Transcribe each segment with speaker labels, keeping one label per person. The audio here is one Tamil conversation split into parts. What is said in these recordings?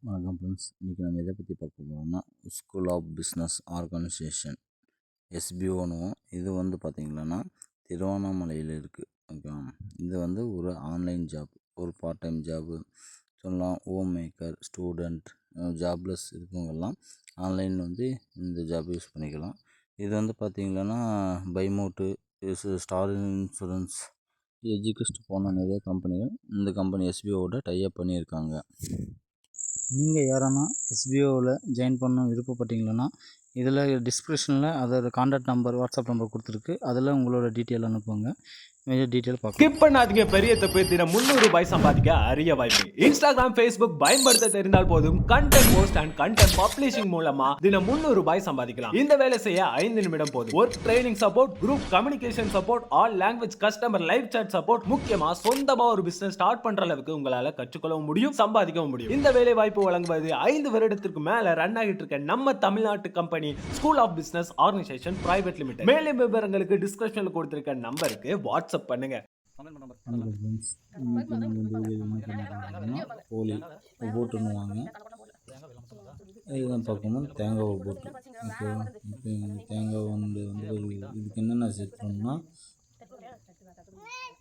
Speaker 1: வணக்கம் ஃப்ரெண்ட்ஸ். இன்றைக்கி நம்ம எதை பற்றி பார்க்க போகிறோம்னா ஸ்கூல் ஆஃப் பிஸ்னஸ் ஆர்கனைசேஷன் எஸ்பிஓனுவோம். இது வந்து பார்த்திங்கன்னா திருவண்ணாமலையில் இருக்குது. ஓகேவா? இது வந்து ஒரு ஆன்லைன் ஜாப், ஒரு பார்ட் டைம் ஜாப்பு சொல்லலாம். ஹோம் மேக்கர், ஸ்டூடெண்ட், ஜாப்லெஸ் இருக்கவங்கெல்லாம் ஆன்லைன் வந்து இந்த ஜாப் யூஸ் பண்ணிக்கலாம். இது வந்து பார்த்திங்கன்னா பைமோட்டு, ஸ்டார் இன்சூரன்ஸ், எஜுகேஸ்ட் போன நிறைய கம்பெனிகள் இந்த கம்பெனி எஸ்பிஓவோட டைப் பண்ணியிருக்காங்க. நீங்கள் யாரானா எஸ்பிஓவில் ஜாயின் பண்ண விருப்பப்பட்டீங்களன்னா இதில் டிஸ்கிரிப்ஷனில் அதோட கான்டாக்ட் நம்பர், வாட்ஸ்அப் நம்பர் கொடுத்துருக்கு. அதில் உங்களோட டீட்டெயில் அனுப்புங்க. மேஜர் டீட்டெயில் பார்க்கலாம்.
Speaker 2: ஸ்கிப் பண்ணாதீங்க. பெரிய தப்பு. தினம் 300 ரூபாய் சம்பாதிக்க அரிய வாய்ப்பு. இன்ஸ்டாகிராம், ஃபேஸ்புக் பயன்படுத்த தெரிந்தால் போதும். Content post and content publishing மூலமா தினம் 300 ரூபாய் சம்பாதிக்கலாம். இந்த வேலை செய்ய 5 நிமிடம் போதும். Work training support, group communication support, all language customer live chat support, முக்கியமா சொந்தமா ஒரு பிசினஸ் ஸ்டார்ட் பண்ற அளவுக்கு உங்களால கற்றுக்கொள்ளவும் முடியும், சம்பாதிக்கவும் முடியும். இந்த வேலை வாய்ப்பு வழங்குவது 5 வருடத்திற்கு மேல ரன் ஆகிட்டு இருக்க நம்ம தமிழ்நாட்டு company school of business organisation private limited. மேலும் விவரங்களுக்கு டிஸ்கிரிப்ஷன்ல கொடுத்திருக்க நம்பருக்கு வாட்ஸ்அப் பண்ணுங்க.
Speaker 1: வணக்கம் ஃப்ரெண்ட்ஸ். இன்றைக்கி நம்ம இந்த வீடியோ என்ன பண்ணிருக்கோம்னா கோழி போட்டுன்னுவாங்க. இதுதான் பார்க்கணும் தேங்காய் போட்டு. ஓகேவா? இப்போ தேங்காய் வந்து இதுக்கு என்னென்ன சேர்த்தோம்னா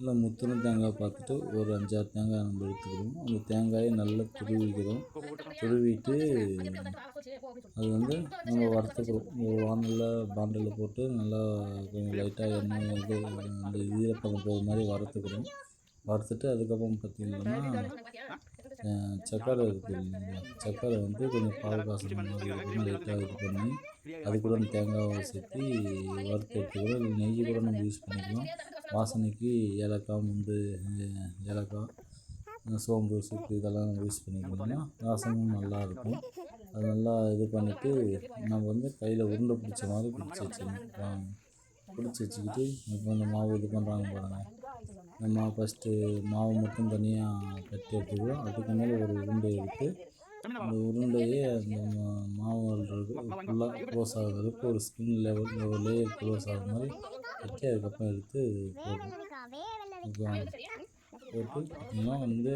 Speaker 1: இல்லை முத்தின தேங்காய் பார்த்துட்டு ஒரு 5-6 தேங்காய் நம்ம எடுத்துக்கிறோம். அந்த தேங்காயை நல்லா துருவிக்கிறோம். துருவிட்டு அது வந்து நம்ம வறுத்துக்கிறோம். ஒரு பாண்டில் போட்டு நல்லா கொஞ்சம் லைட்டாக எண்ணெய் அந்த ஈரப்பதம் போகிற மாதிரி வறுத்துக்கிறோம். வறுத்துட்டு அதுக்கப்புறம் பார்த்திங்கன்னா சர்க்கரை இருக்குது இல்லைங்களா, சர்க்கரை வந்து கொஞ்சம் பால் காசு மாதிரி இருக்கணும், லைட்டாக இது பண்ணி அது கூட தேங்காவை சேர்த்து வறுத்து எடுத்துக்கிறோம். இல்லை நெய் கூட நம்ம யூஸ் பண்ணிக்கலாம். வாசனைக்கு ஏலக்காய், முந்து, ஏலக்காய், சோம்பு, சுக்கு இதெல்லாம் நம்ம யூஸ் பண்ணிக்கணும்னா வாசமும் நல்லாயிருக்கும். அது நல்லா இது பண்ணிவிட்டு நம்ம வந்து கையில் உருண்டை பிடிச்ச மாதிரி பிடிச்சி வச்சுக்கணும். பிடிச்சி வச்சுக்கிட்டு இப்போ இந்த மாவு இது பண்ணுறாங்க பாருங்கள். இந்த மாவு ஃபஸ்ட்டு மாவு மட்டும் தனியாக கட்டி எடுத்துக்கிறோம். அதுக்கு மேலே ஒரு உருண்டை எடுத்து அந்த உருண்டையே அந்த மாவு ஃபுல்லாக க்ளோஸ் ஆகிறதுக்கு ஒரு ஸ்கின் லேயர் க்ளோஸ் ஆகிற மாதிரி வச்சு அதுக்கப்புறம் எடுத்து போட்டு பார்த்திங்கன்னா வந்து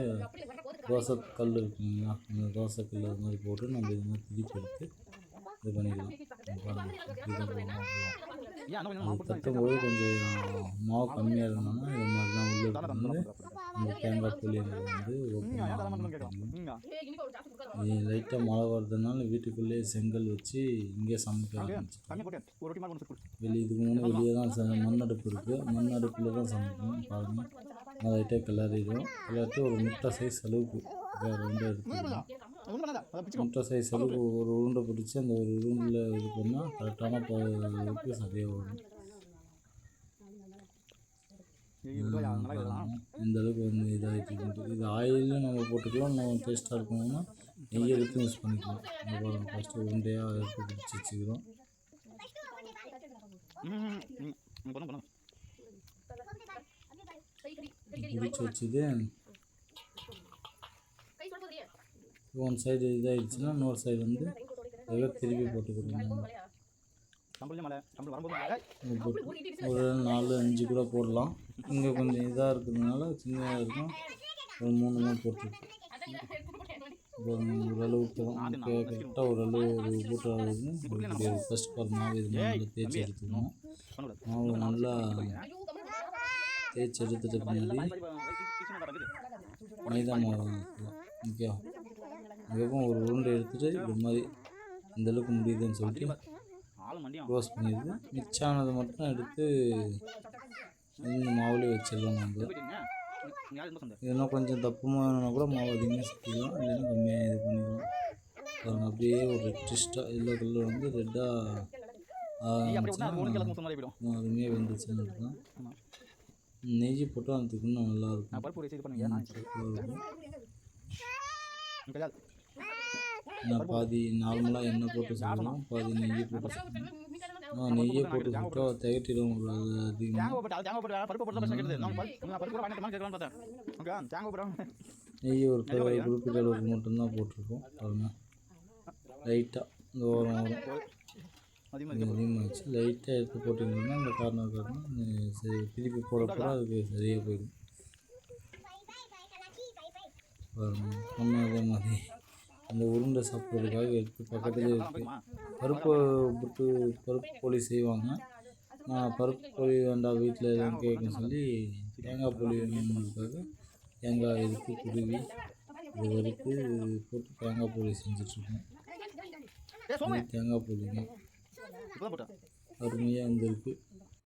Speaker 1: தோசை கல் இருக்குங்களா, அந்த தோசை கல் அது மாதிரி போட்டு நம்ம இது மாதிரி திருப்பி எடுத்து இது பண்ணிக்கலாம். அது தட்டும்போது கொஞ்சம் மாவு கம்மியாக இருந்தோம்னா இது மாதிரி தான் உள்ளே வந்து அந்த தேங்காய் புளியங்கள் வந்து ஓப்பன் லைட்டாக மழை வர்றதுனால வீட்டுக்குள்ளேயே செங்கல் வச்சு இங்கே சமைக்க ஆரம்பிச்சிட்டோம். இதுக்கு முன்னே வெளியே தான் மண் அடுப்பு இருக்குது. மண் அடுப்பில் தான் சமைக்கணும். பாருங்கள், அதை லைட்டாக கிளறிட்டு ஒரு முட்டை சைஸ் அளவுக்கு ரெண்டு எடுத்துக்கலாம். முட்டை சைஸ் அளவுக்கு ஒரு உருண்டை பிடிச்சி அந்த ஒரு உருண்டில் இது பண்ணால் கரெக்டான அளவுக்கு சரியாக வரும். இந்த அளவுக்கு வந்து இதாகிட்டு இது ஆயிலும் நம்ம போட்டுக்கலாம். நம்ம டேஸ்ட்டாக இருக்கணும்னா நெய் எடுத்து யூஸ் பண்ணிக்கலாம். ஃபஸ்ட்டு உருண்டையாக எடுத்து பிடிச்சி வச்சுக்கிறோம். பிடிச்சி வச்சுது ஒன் சைடு இதாகிடுச்சுன்னா இன்னொரு சைடு வந்து எல்லாம் திருப்பி போட்டுக்கிறோம். ஒரு 4-5 கூட போடலாம். இங்கே கொஞ்சம் இதாக இருக்கிறதுனால சின்னதாக இருக்கும். ஒரு 3 போட்டுருக்கு. ஓரளவுக்கு கரெக்டாக ஓரளவு ஒரு கூட்டாக ஃபஸ்ட் பார் மாவு இது மாதிரி தேய்ச்சி எடுத்துக்கணும். மாவு நல்லா தேய்ச்சி எடுத்துகிட்ட பின்னாடி மைதா மாவு ஓகே. அதுக்கப்புறம் ஒரு உருண்டை எடுத்துகிட்டு இது மாதிரி இந்தளவுக்கு முடியுதுன்னு சொல்லிட்டு க்ளோஸ் பண்ணிடுது. மிச்சானதை மட்டும் எடுத்து இந்த மாவுலேயே வச்சிடலாம். நம்ம இதெல்லாம் கொஞ்சம் தப்புமான கூட மாவு அதிகமாக சேர்த்திக்கலாம், இல்லைன்னா கம்மியாக இது பண்ணிக்கலாம். பாருங்கள், அப்படியே ஒரு ரெட்டிஸ்டாக எல்லோ கலர் வந்து ரெட்டாக அதுமே வெந்துச்சுன்னு இருக்கும். நெய் போட்டு அதுக்கு இன்னும் நல்லாயிருக்கும். நான் பாதி நார்மலாக எண்ணெய் போட்டு சாப்பிடுவோம், பாதி நெய்யை போட்டு சாப்பிடுவோம். நெய்யை போட்டு சுட்டா திகட்டிடும். நெய் ஒரு குறிப்பிட்ட அளவுக்கு மட்டும்தான் போட்டிருக்கோம். பாருங்கள், லைட்டாக இந்த ஓரம் அதிகமாகிடுச்சு. லைட்டாக எடுத்து போட்டிங்கன்னா இந்த காரணம் சரி திருப்பி போட அதுக்கு சரியாக போயிடும். பாருங்கள், ஒன்றும் அதே மாதிரி அந்த உருண்டை சாப்பிட்றதுக்காக எடுத்து பக்கத்துலேயே இருக்குது. பருப்பு போலி செய்வாங்க. நான் பருப்பு போலி வேண்டாம் வீட்டில் எதுவும் கேட்குன்னு சொல்லி தேங்காய் போலி வேணுங்கிறதுக்காக தேங்காய் எடுத்து துருவி அதை வறுத்து போட்டு தேங்காய் போலி செஞ்சிட்ருக்கோம். தேங்காய் போலிங்க அருமையாக வந்திருக்கு.